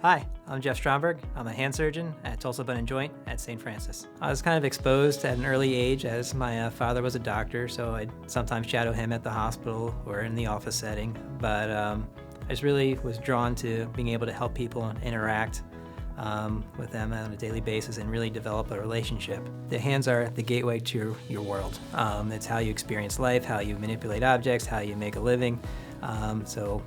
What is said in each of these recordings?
Hi, I'm Jeff Stromberg. I'm a hand surgeon at Tulsa Bone Joint at St. Francis. I was kind of exposed at an early age as my father was a doctor, so I'd sometimes shadow him at the hospital or in the office setting. But I just really was drawn to being able to help people and interact with them on a daily basis and really develop a relationship. The hands are the gateway to your world. It's how you experience life, how you manipulate objects, how you make a living. So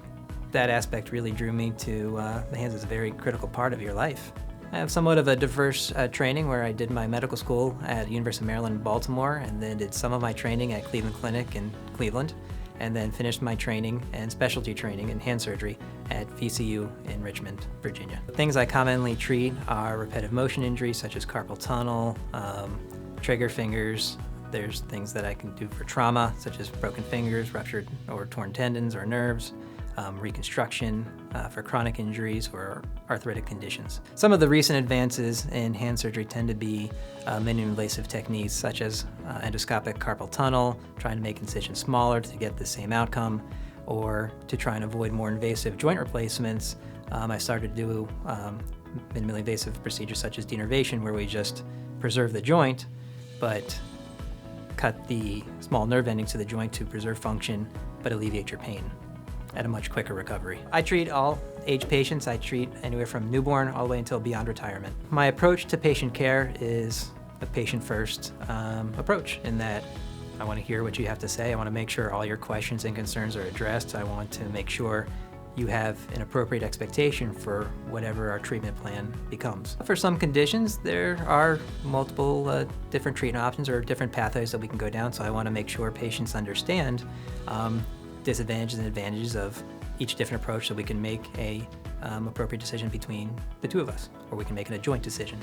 that aspect really drew me to the hands as a very critical part of your life. I have somewhat of a diverse training where I did my medical school at University of Maryland in Baltimore, and then did some of my training at Cleveland Clinic in Cleveland, and then finished my training and specialty training in hand surgery at VCU in Richmond, Virginia. The things I commonly treat are repetitive motion injuries such as carpal tunnel, trigger fingers. There's things that I can do for trauma such as broken fingers, ruptured or torn tendons or nerves, reconstruction for chronic injuries or arthritic conditions. Some of the recent advances in hand surgery tend to be minimally invasive techniques such as endoscopic carpal tunnel, trying to make incisions smaller to get the same outcome, or to try and avoid more invasive joint replacements. I started to do minimally invasive procedures such as denervation, where we just preserve the joint but cut the small nerve endings to the joint to preserve function but alleviate your pain at a much quicker recovery. I treat all age patients. I treat anywhere from newborn all the way until beyond retirement. My approach to patient care is a patient-first approach, in that I want to hear what you have to say. I want to make sure all your questions and concerns are addressed. I want to make sure you have an appropriate expectation for whatever our treatment plan becomes. For some conditions, there are multiple different treatment options or different pathways that we can go down, so I want to make sure patients understand disadvantages and advantages of each different approach, so we can make a appropriate decision between the two of us, or we can make it a joint decision.